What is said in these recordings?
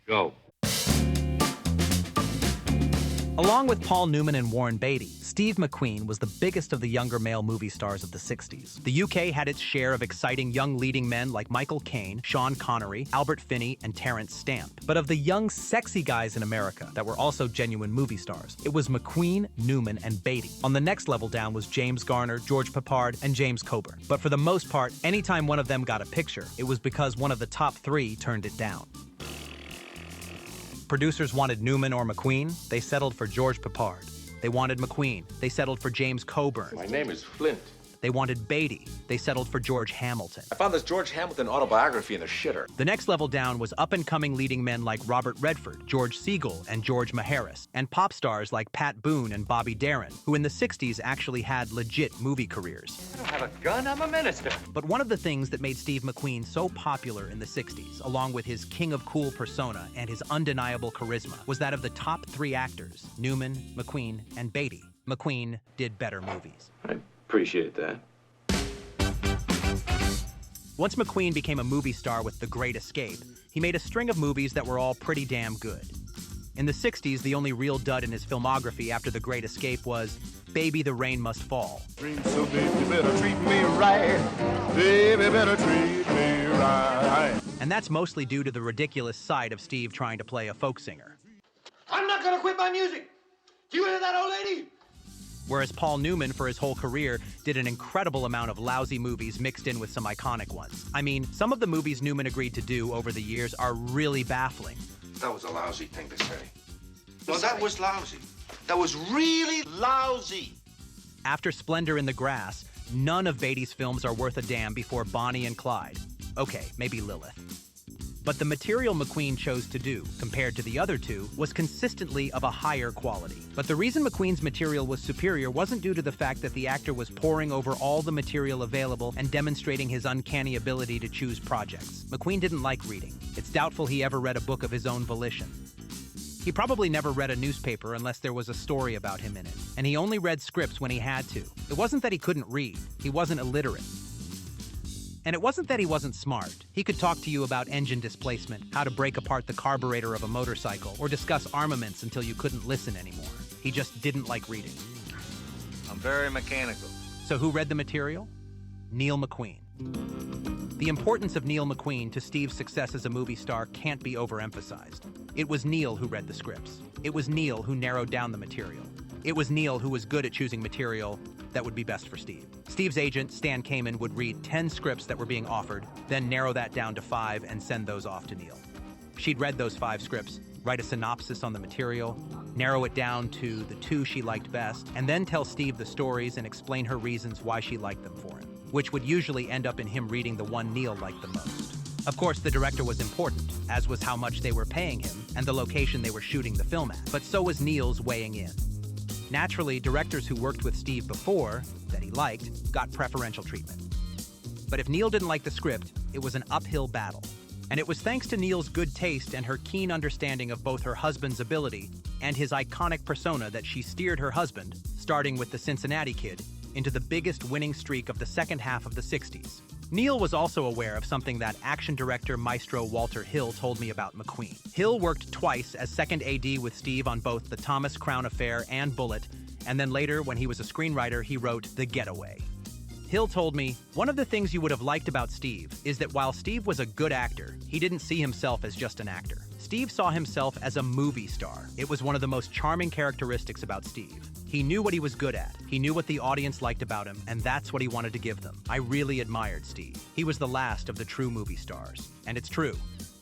Go. Along with Paul Newman and Warren Beatty, Steve McQueen was the biggest of the younger male movie stars of the 60s. The UK had its share of exciting young leading men like Michael Caine, Sean Connery, Albert Finney, and Terence Stamp. But of the young, sexy guys in America that were also genuine movie stars, it was McQueen, Newman, and Beatty. On the next level down was James Garner, George Peppard, and James Coburn. But for the most part, anytime one of them got a picture, it was because one of the top three turned it down. Producers wanted Newman or McQueen, they settled for George Peppard. They wanted McQueen, they settled for James Coburn. My name is Flint. They wanted Beatty, they settled for George Hamilton. I found this George Hamilton autobiography in the shitter. The next level down was up-and-coming leading men like Robert Redford, George Segal, and George Maharis, and pop stars like Pat Boone and Bobby Darin, who in the 60s actually had legit movie careers. I don't have a gun, I'm a minister. But one of the things that made Steve McQueen so popular in the 60s, along with his king of cool persona and his undeniable charisma, was that of the top three actors, Newman, McQueen, and Beatty, McQueen did better movies. I appreciate that. Once McQueen became a movie star with The Great Escape, he made a string of movies that were all pretty damn good. In the 60s, the only real dud in his filmography after The Great Escape was Baby, the Rain Must Fall. So baby, better treat me right. Baby, better treat me right. And that's mostly due to the ridiculous side of Steve trying to play a folk singer. I'm not gonna quit my music. Do you hear that, old lady? Whereas Paul Newman, for his whole career, did an incredible amount of lousy movies mixed in with some iconic ones. I mean, some of the movies Newman agreed to do over the years are really baffling. That was a lousy thing to say. No, that was lousy. That was really lousy. After Splendor in the Grass, none of Beatty's films are worth a damn before Bonnie and Clyde. Okay, maybe Lilith. But the material McQueen chose to do, compared to the other two, was consistently of a higher quality. But the reason McQueen's material was superior wasn't due to the fact that the actor was poring over all the material available and demonstrating his uncanny ability to choose projects. McQueen didn't like reading. It's doubtful he ever read a book of his own volition. He probably never read a newspaper unless there was a story about him in it. And he only read scripts when he had to. It wasn't that he couldn't read. He wasn't illiterate. And it wasn't that he wasn't smart. He could talk to you about engine displacement, how to break apart the carburetor of a motorcycle, or discuss armaments until you couldn't listen anymore. He just didn't like reading. I'm very mechanical. So who read the material? Neil McQueen. The importance of Neil McQueen to Steve's success as a movie star can't be overemphasized. It was Neil who read the scripts. It was Neil who narrowed down the material. It was Neil who was good at choosing material that would be best for Steve. Steve's agent, Stan Kamen, would read 10 scripts that were being offered, then narrow that down to 5 and send those off to Neil. She'd read those 5 scripts, write a synopsis on the material, narrow it down to the 2 she liked best, and then tell Steve the stories and explain her reasons why she liked them for him, which would usually end up in him reading the one Neil liked the most. Of course, the director was important, as was how much they were paying him and the location they were shooting the film at, but so was Neil's weighing in. Naturally, directors who worked with Steve before, that he liked, got preferential treatment. But if Neil didn't like the script, it was an uphill battle. And it was thanks to Neil's good taste and her keen understanding of both her husband's ability and his iconic persona that she steered her husband, starting with the Cincinnati Kid, into the biggest winning streak of the second half of the 60s. Neil was also aware of something that action director maestro Walter Hill told me about McQueen. Hill worked twice as second AD with Steve on both The Thomas Crown Affair and Bullitt, and then later, when he was a screenwriter, he wrote The Getaway. Hill told me, "One of the things you would have liked about Steve is that while Steve was a good actor, he didn't see himself as just an actor. Steve saw himself as a movie star. It was one of the most charming characteristics about Steve. He knew what he was good at. He knew what the audience liked about him, and that's what he wanted to give them. I really admired Steve. He was the last of the true movie stars." And it's true.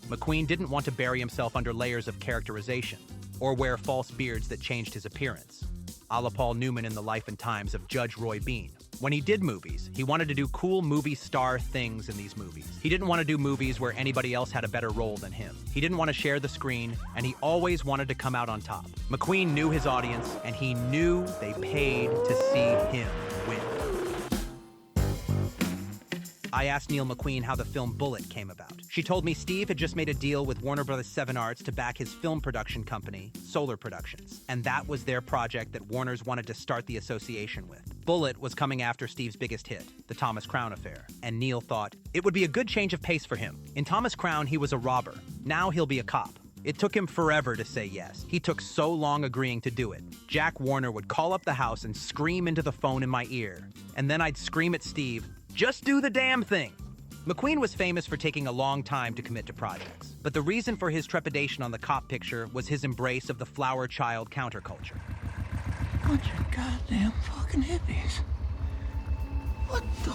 McQueen didn't want to bury himself under layers of characterization, or wear false beards that changed his appearance, a la Paul Newman in The Life and Times of Judge Roy Bean. When he did movies, he wanted to do cool movie star things in these movies. He didn't want to do movies where anybody else had a better role than him. He didn't want to share the screen, and he always wanted to come out on top. McQueen knew his audience, and he knew they paid to see him win. I asked Neil McQueen how the film Bullitt came about. She told me Steve had just made a deal with Warner Bros. 7 Arts to back his film production company, Solar Productions, and that was their project that Warner's wanted to start the association with. Bullitt was coming after Steve's biggest hit, The Thomas Crown Affair, and Neil thought it would be a good change of pace for him. In Thomas Crown, he was a robber. Now he'll be a cop. It took him forever to say yes. He took so long agreeing to do it. Jack Warner would call up the house and scream into the phone in my ear. And then I'd scream at Steve, "Just do the damn thing!" McQueen was famous for taking a long time to commit to projects. But the reason for his trepidation on the cop picture was his embrace of the flower child counterculture. Bunch of goddamn fucking hippies. What the?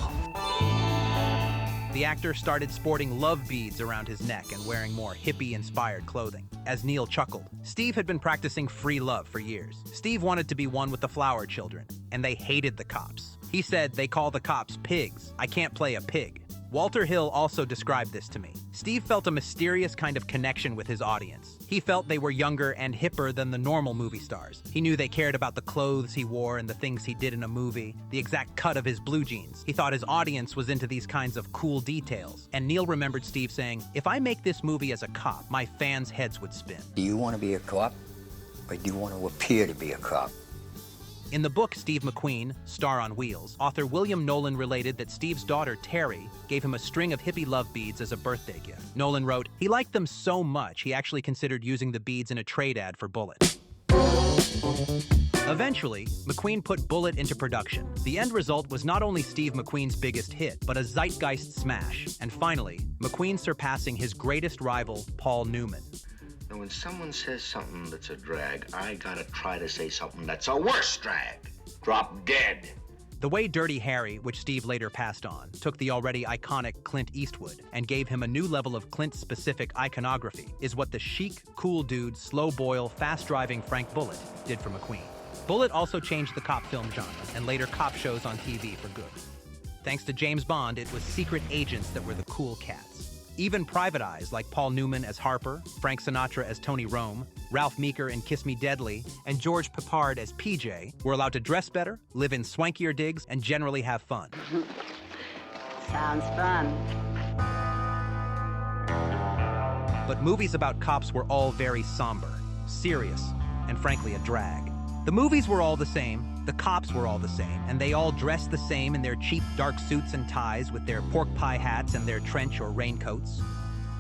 The actor started sporting love beads around his neck and wearing more hippie-inspired clothing. As Neil chuckled, Steve had been practicing free love for years. Steve wanted to be one with the flower children, and they hated the cops. He said, "They call the cops pigs. I can't play a pig." Walter Hill also described this to me. Steve felt a mysterious kind of connection with his audience. He felt they were younger and hipper than the normal movie stars. He knew they cared about the clothes he wore and the things he did in a movie, the exact cut of his blue jeans. He thought his audience was into these kinds of cool details. And Neil remembered Steve saying, "If I make this movie as a cop, my fans' heads would spin." Do you want to be a cop, or do you want to appear to be a cop? In the book Steve McQueen, Star on Wheels, author William Nolan related that Steve's daughter, Terry, gave him a string of hippie love beads as a birthday gift. Nolan wrote, he liked them so much he actually considered using the beads in a trade ad for Bullitt. Eventually, McQueen put Bullitt into production. The end result was not only Steve McQueen's biggest hit, but a zeitgeist smash. And finally, McQueen surpassing his greatest rival, Paul Newman. Now, when someone says something that's a drag, I gotta try to say something that's a worse drag. Drop dead. The way Dirty Harry, which Steve later passed on, took the already iconic Clint Eastwood and gave him a new level of Clint-specific iconography is what the chic, cool dude, slow-boil, fast-driving Frank Bullitt did for McQueen. Bullitt also changed the cop film genre and later cop shows on TV for good. Thanks to James Bond, it was secret agents that were the cool cats. Even private eyes like Paul Newman as Harper, Frank Sinatra as Tony Rome, Ralph Meeker in Kiss Me Deadly, and George Peppard as PJ were allowed to dress better, live in swankier digs, and generally have fun. Sounds fun. But movies about cops were all very somber, serious, and frankly a drag. The movies were all the same, the cops were all the same, and they all dressed the same in their cheap dark suits and ties with their pork pie hats and their trench or raincoats.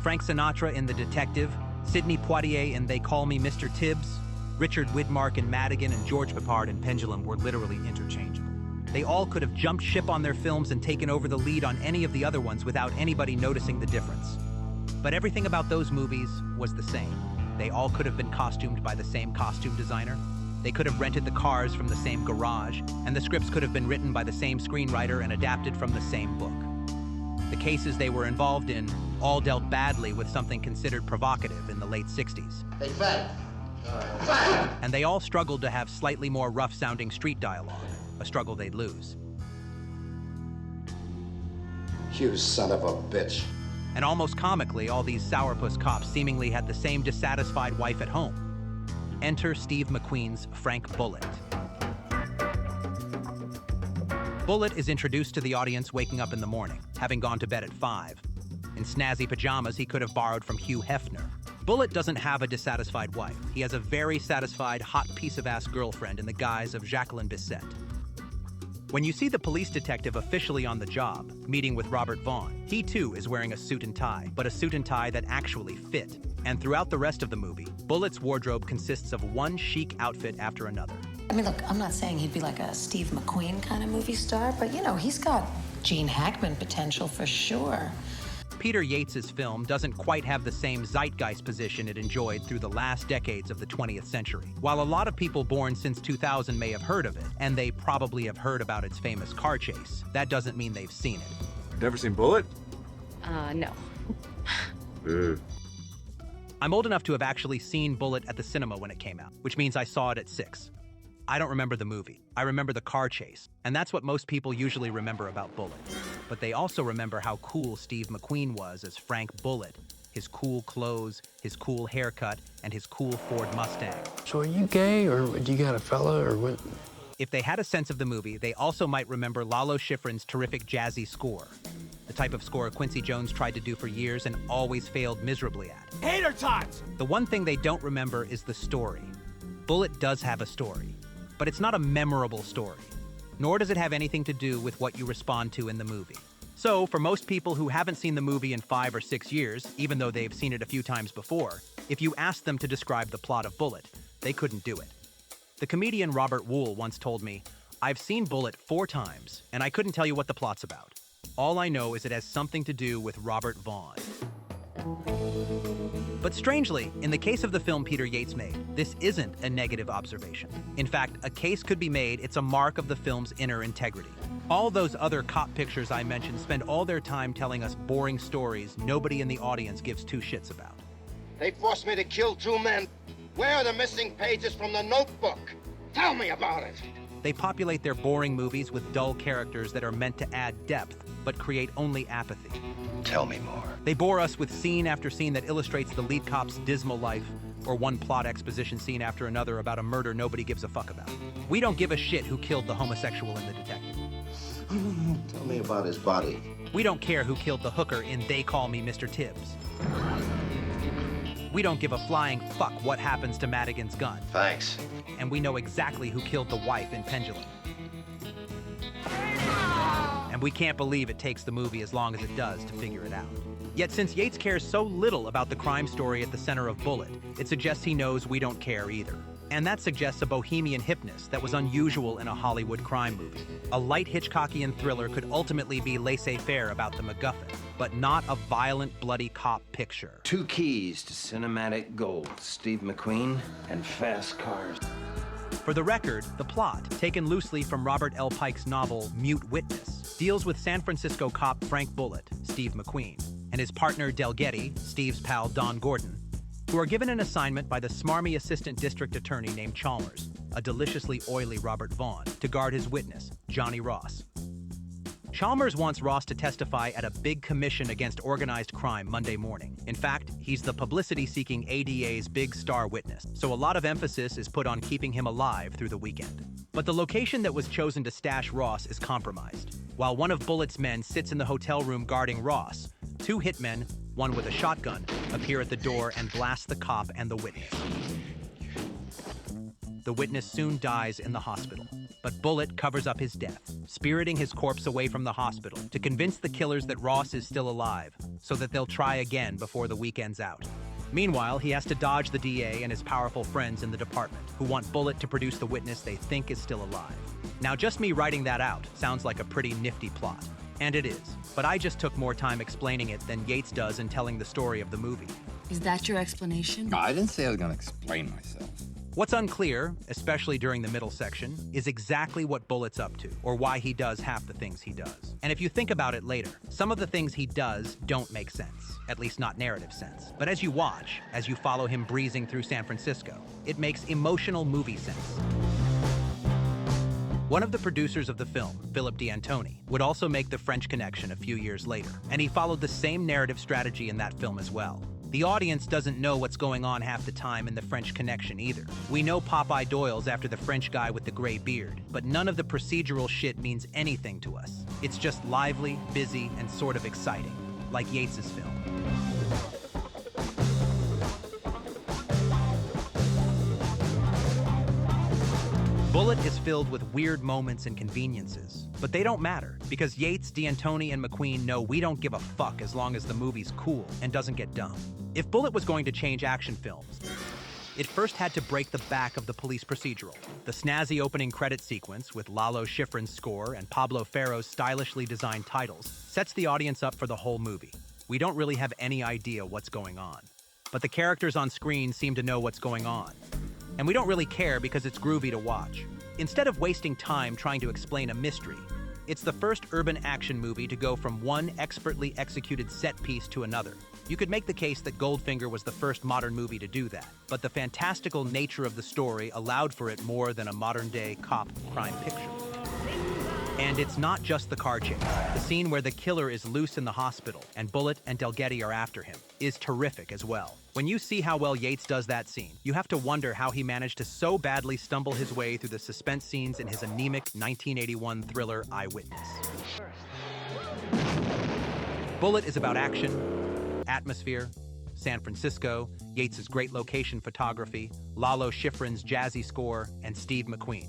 Frank Sinatra in The Detective, Sidney Poitier in They Call Me Mr. Tibbs, Richard Widmark in Madigan, and George Peppard in Pendulum were literally interchangeable. They all could have jumped ship on their films and taken over the lead on any of the other ones without anybody noticing the difference. But everything about those movies was the same. They all could have been costumed by the same costume designer. They could have rented the cars from the same garage, and the scripts could have been written by the same screenwriter and adapted from the same book. The cases they were involved in all dealt badly with something considered provocative in the late 60s. Hey, fat. Fat! And they all struggled to have slightly more rough-sounding street dialogue, a struggle they'd lose. You son of a bitch. And almost comically, all these sourpuss cops seemingly had the same dissatisfied wife at home. Enter Steve McQueen's Frank Bullitt. Bullitt is introduced to the audience waking up in the morning, having gone to bed at 5. In snazzy pajamas he could have borrowed from Hugh Hefner. Bullitt doesn't have a dissatisfied wife. He has a very satisfied, hot piece-of-ass girlfriend in the guise of Jacqueline Bisset. When you see the police detective officially on the job, meeting with Robert Vaughn, he too is wearing a suit and tie, but a suit and tie that actually fit. And throughout the rest of the movie, Bullitt's wardrobe consists of one chic outfit after another. I mean, look, I'm not saying he'd be like a Steve McQueen kind of movie star, but, you know, he's got Gene Hackman potential for sure. Peter Yates' film doesn't quite have the same zeitgeist position it enjoyed through the last decades of the 20th century. While a lot of people born since 2000 may have heard of it, and they probably have heard about its famous car chase, that doesn't mean they've seen it. Never seen Bullitt? No. I'm old enough to have actually seen Bullitt at the cinema when it came out, which means I saw it at 6. I don't remember the movie. I remember the car chase, and that's what most people usually remember about Bullitt. But they also remember how cool Steve McQueen was as Frank Bullitt, his cool clothes, his cool haircut, and his cool Ford Mustang. So are you gay, or do you got a fella, or what? If they had a sense of the movie, they also might remember Lalo Schifrin's terrific jazzy score, the type of score Quincy Jones tried to do for years and always failed miserably at. Hater tots! The one thing they don't remember is the story. Bullitt does have a story, but it's not a memorable story, nor does it have anything to do with what you respond to in the movie. So, for most people who haven't seen the movie in 5 or 6 years, even though they've seen it a few times before, if you asked them to describe the plot of Bullitt, they couldn't do it. The comedian Robert Vaughn once told me, "I've seen Bullitt 4 times, and I couldn't tell you what the plot's about. All I know is it has something to do with Robert Vaughn." But strangely, in the case of the film Peter Yates made, this isn't a negative observation. In fact, a case could be made it's a mark of the film's inner integrity. All those other cop pictures I mentioned spend all their time telling us boring stories nobody in the audience gives 2 shits about. They forced me to kill 2 men. Where are the missing pages from the notebook? Tell me about it. They populate their boring movies with dull characters that are meant to add depth, but create only apathy. Tell me more. They bore us with scene after scene that illustrates the lead cop's dismal life, or one plot exposition scene after another about a murder nobody gives a fuck about. We don't give a shit who killed the homosexual in The Detective. Tell me about his body. We don't care who killed the hooker in They Call Me Mr. Tibbs. We don't give a flying fuck what happens to Madigan's gun. Thanks. And we know exactly who killed the wife in Pendulum. And we can't believe it takes the movie as long as it does to figure it out. Yet since Yates cares so little about the crime story at the center of Bullitt, it suggests he knows we don't care either. And that suggests a bohemian hipness that was unusual in a Hollywood crime movie. A light Hitchcockian thriller could ultimately be laissez-faire about the MacGuffin, but not a violent, bloody cop picture. 2 keys to cinematic gold, Steve McQueen and fast cars. For the record, the plot, taken loosely from Robert L. Pike's novel Mute Witness, deals with San Francisco cop Frank Bullitt, Steve McQueen, and his partner Del Getty, Steve's pal Don Gordon, who are given an assignment by the smarmy assistant district attorney named Chalmers, a deliciously oily Robert Vaughn, to guard his witness, Johnny Ross. Chalmers wants Ross to testify at a big commission against organized crime Monday morning. In fact, he's the publicity-seeking ADA's big star witness, so a lot of emphasis is put on keeping him alive through the weekend. But the location that was chosen to stash Ross is compromised. While one of Bullitt's men sits in the hotel room guarding Ross, 2 hitmen, one with a shotgun, appear at the door and blast the cop and the witness. The witness soon dies in the hospital, but Bullitt covers up his death, spiriting his corpse away from the hospital to convince the killers that Ross is still alive, so that they'll try again before the weekend's out. Meanwhile, he has to dodge the DA and his powerful friends in the department, who want Bullitt to produce the witness they think is still alive. Now, just me writing that out sounds like a pretty nifty plot. And it is, but I just took more time explaining it than Yates does in telling the story of the movie. Is that your explanation? No, I didn't say I was gonna explain myself. What's unclear, especially during the middle section, is exactly what Bullitt's up to, or why he does half the things he does. And if you think about it later, some of the things he does don't make sense, at least not narrative sense. But as you watch, as you follow him breezing through San Francisco, it makes emotional movie sense. One of the producers of the film, Philip D'Antoni, would also make The French Connection a few years later, and he followed the same narrative strategy in that film as well. The audience doesn't know what's going on half the time in The French Connection either. We know Popeye Doyle's after the French guy with the gray beard, but none of the procedural shit means anything to us. It's just lively, busy, and sort of exciting, like Yates's film. Bullitt is filled with weird moments and conveniences, but they don't matter because Yates, D'Antoni, and McQueen know we don't give a fuck as long as the movie's cool and doesn't get dumb. If Bullitt was going to change action films, it first had to break the back of the police procedural. The snazzy opening credit sequence with Lalo Schifrin's score and Pablo Ferro's stylishly designed titles sets the audience up for the whole movie. We don't really have any idea what's going on, but the characters on screen seem to know what's going on. And we don't really care because it's groovy to watch. Instead of wasting time trying to explain a mystery, it's the first urban action movie to go from one expertly executed set piece to another. You could make the case that Goldfinger was the first modern movie to do that, but the fantastical nature of the story allowed for it more than a modern-day cop crime picture. And it's not just the car chase. The scene where the killer is loose in the hospital and Bullitt and Del Getty are after him is terrific as well. When you see how well Yates does that scene, you have to wonder how he managed to so badly stumble his way through the suspense scenes in his anemic 1981 thriller Eyewitness. Bullitt is about action, atmosphere, San Francisco, Yates's great location photography, Lalo Schifrin's jazzy score, and Steve McQueen.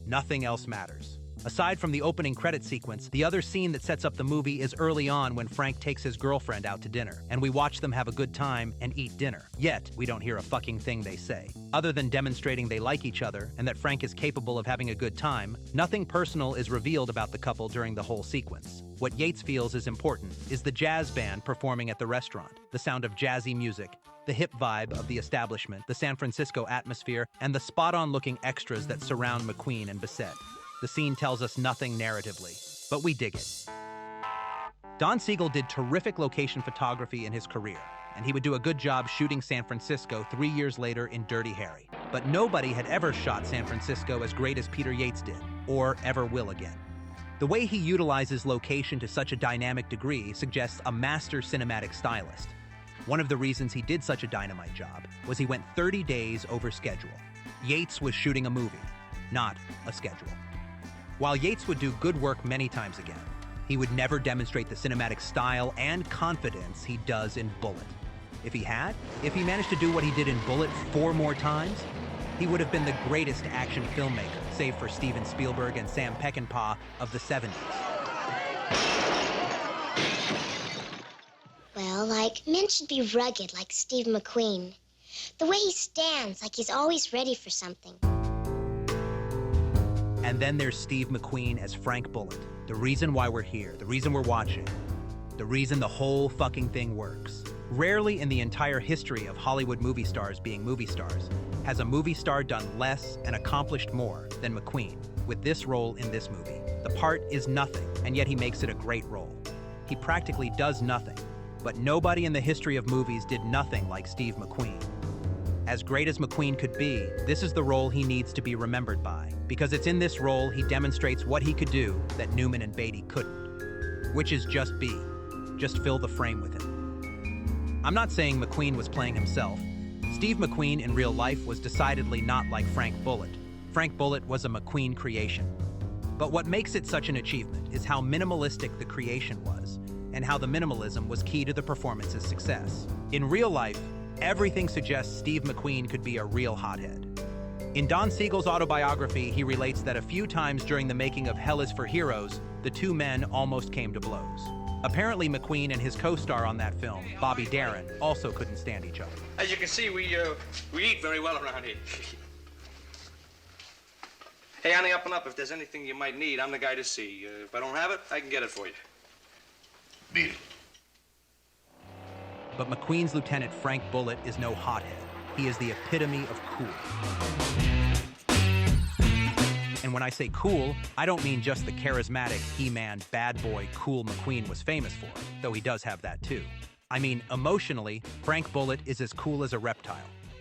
Nothing else matters. Aside from the opening credit sequence, the other scene that sets up the movie is early on when Frank takes his girlfriend out to dinner, and we watch them have a good time and eat dinner. Yet, we don't hear a fucking thing they say. Other than demonstrating they like each other and that Frank is capable of having a good time, nothing personal is revealed about the couple during the whole sequence. What Yates feels is important is the jazz band performing at the restaurant, the sound of jazzy music, the hip vibe of the establishment, the San Francisco atmosphere, and the spot-on-looking extras that surround McQueen and Bisset. The scene tells us nothing narratively, but we dig it. Don Siegel did terrific location photography in his career, and he would do a good job shooting San Francisco 3 years later in Dirty Harry. But nobody had ever shot San Francisco as great as Peter Yates did, or ever will again. The way he utilizes location to such a dynamic degree suggests a master cinematic stylist. One of the reasons he did such a dynamite job was he went 30 days over schedule. Yates was shooting a movie, not a schedule. While Yates would do good work many times again, he would never demonstrate the cinematic style and confidence he does in Bullitt. If he managed to do what he did in Bullitt 4 more times, he would have been the greatest action filmmaker, save for Steven Spielberg and Sam Peckinpah of the 70s. Well, men should be rugged like Steve McQueen. The way he stands, like he's always ready for something. And then there's Steve McQueen as Frank Bullitt. The reason why we're here, the reason we're watching, the reason the whole fucking thing works. Rarely in the entire history of Hollywood movie stars being movie stars has a movie star done less and accomplished more than McQueen with this role in this movie. The part is nothing, and yet he makes it a great role. He practically does nothing, but nobody in the history of movies did nothing like Steve McQueen. As great as McQueen could be, this is the role he needs to be remembered by, because it's in this role he demonstrates what he could do that Newman and Beatty couldn't, which is just be. Just fill the frame with him. I'm not saying McQueen was playing himself. Steve McQueen in real life was decidedly not like Frank Bullitt. Frank Bullitt was a McQueen creation. But what makes it such an achievement is how minimalistic the creation was, and how the minimalism was key to the performance's success. In real life, everything suggests Steve McQueen could be a real hothead. In Don Siegel's autobiography, he relates that a few times during the making of Hell is for Heroes, the two men almost came to blows. Apparently, McQueen and his co-star on that film, Bobby Darin, also couldn't stand each other. As you can see, we eat very well around here. Hey, honey, up and up. If there's anything you might need, I'm the guy to see. If I don't have it, I can get it for you. Beat it. But McQueen's Lieutenant Frank Bullitt is no hothead. He is the epitome of cool. And when I say cool, I don't mean just the charismatic He-Man, bad boy, cool McQueen was famous for, though he does have that too. I mean, emotionally, Frank Bullitt is as cool as a reptile.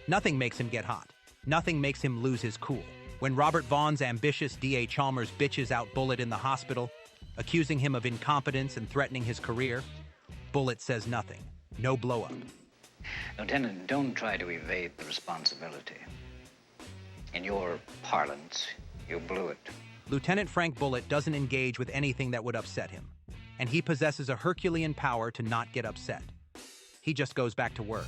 Nothing makes him get hot. Nothing makes him lose his cool. When Robert Vaughn's ambitious D.A. Chalmers bitches out Bullitt in the hospital, accusing him of incompetence and threatening his career, Bullitt says nothing. No blow-up. Lieutenant, don't try to evade the responsibility. In your parlance, you blew it. Lieutenant Frank Bullitt doesn't engage with anything that would upset him, and he possesses a Herculean power to not get upset. He just goes back to work.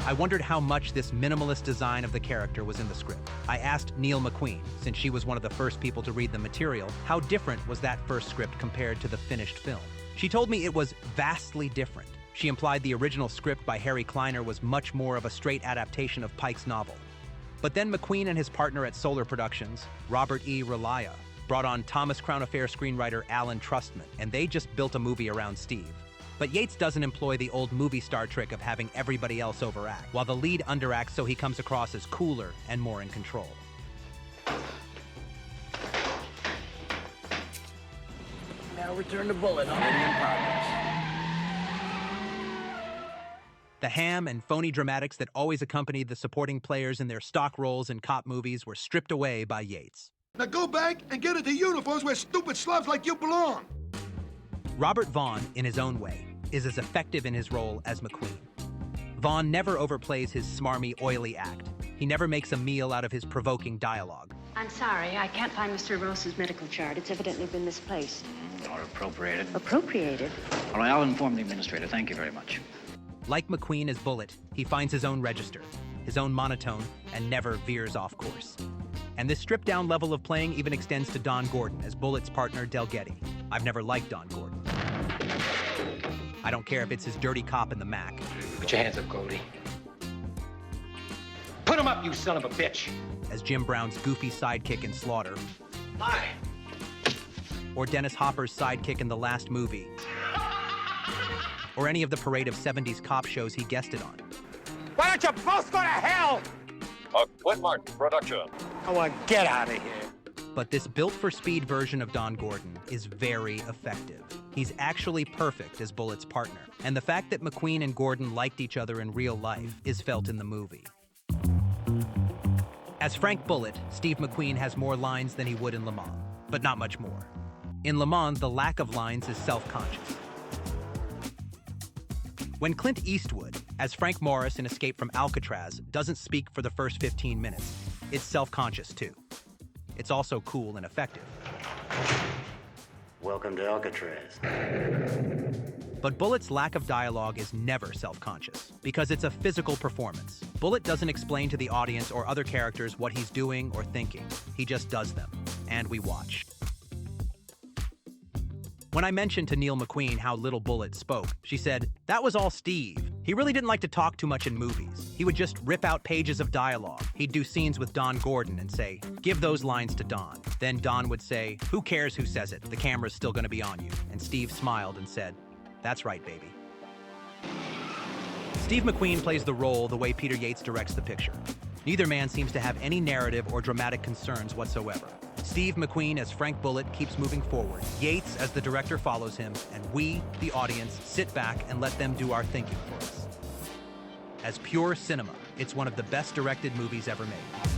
I wondered how much this minimalist design of the character was in the script. I asked Neil McQueen, since she was one of the first people to read the material, how different was that first script compared to the finished film. She told me it was vastly different. She implied the original script by Harry Kleiner was much more of a straight adaptation of Pike's novel. But then McQueen and his partner at Solar Productions, Robert E. Relaya, brought on Thomas Crown Affair screenwriter Alan Trustman, and they just built a movie around Steve. But Yates doesn't employ the old movie star trick of having everybody else overact, while the lead underacts so he comes across as cooler and more in control. Now return to Bullitt on in progress. The ham and phony dramatics that always accompanied the supporting players in their stock roles in cop movies were stripped away by Yates. Now go back and get into uniforms where stupid slobs like you belong. Robert Vaughn, in his own way, is as effective in his role as McQueen. Vaughn never overplays his smarmy, oily act. He never makes a meal out of his provoking dialogue. I'm sorry, I can't find Mr. Rose's medical chart. It's evidently been misplaced. Or appropriated. Appropriated? All right, I'll inform the administrator. Thank you very much. Like McQueen as Bullitt, he finds his own register, his own monotone, and never veers off course. And this stripped-down level of playing even extends to Don Gordon as Bullitt's partner, Del Getty. I've never liked Don Gordon. I don't care if it's his dirty cop in the Mac. Put your hands up, Goldie. Put him up, you son of a bitch! As Jim Brown's goofy sidekick in Slaughter. Hi. Or Dennis Hopper's sidekick in The Last Movie. Or any of the parade of 70s cop shows he guested on. Why don't you both go to hell? A Clint Martin production. Come on, get out of here. But this built-for-speed version of Don Gordon is very effective. He's actually perfect as Bullitt's partner. And the fact that McQueen and Gordon liked each other in real life is felt in the movie. As Frank Bullitt, Steve McQueen has more lines than he would in Le Mans, but not much more. In Le Mans, the lack of lines is self-conscious. When Clint Eastwood, as Frank Morris in Escape from Alcatraz, doesn't speak for the first 15 minutes, it's self-conscious too. It's also cool and effective. Welcome to Alcatraz. But Bullitt's lack of dialogue is never self-conscious, because it's a physical performance. Bullitt doesn't explain to the audience or other characters what he's doing or thinking. He just does them, and we watch. When I mentioned to Neil McQueen how little Bullitt spoke, she said, "That was all Steve. He really didn't like to talk too much in movies. He would just rip out pages of dialogue. He'd do scenes with Don Gordon and say, 'Give those lines to Don.' Then Don would say, 'Who cares who says it? The camera's still gonna be on you.' And Steve smiled and said, 'That's right, baby.'" Steve McQueen plays the role the way Peter Yates directs the picture. Neither man seems to have any narrative or dramatic concerns whatsoever. Steve McQueen as Frank Bullitt keeps moving forward. Yates as the director follows him, and we, the audience, sit back and let them do our thinking for us. As pure cinema, it's one of the best directed movies ever made.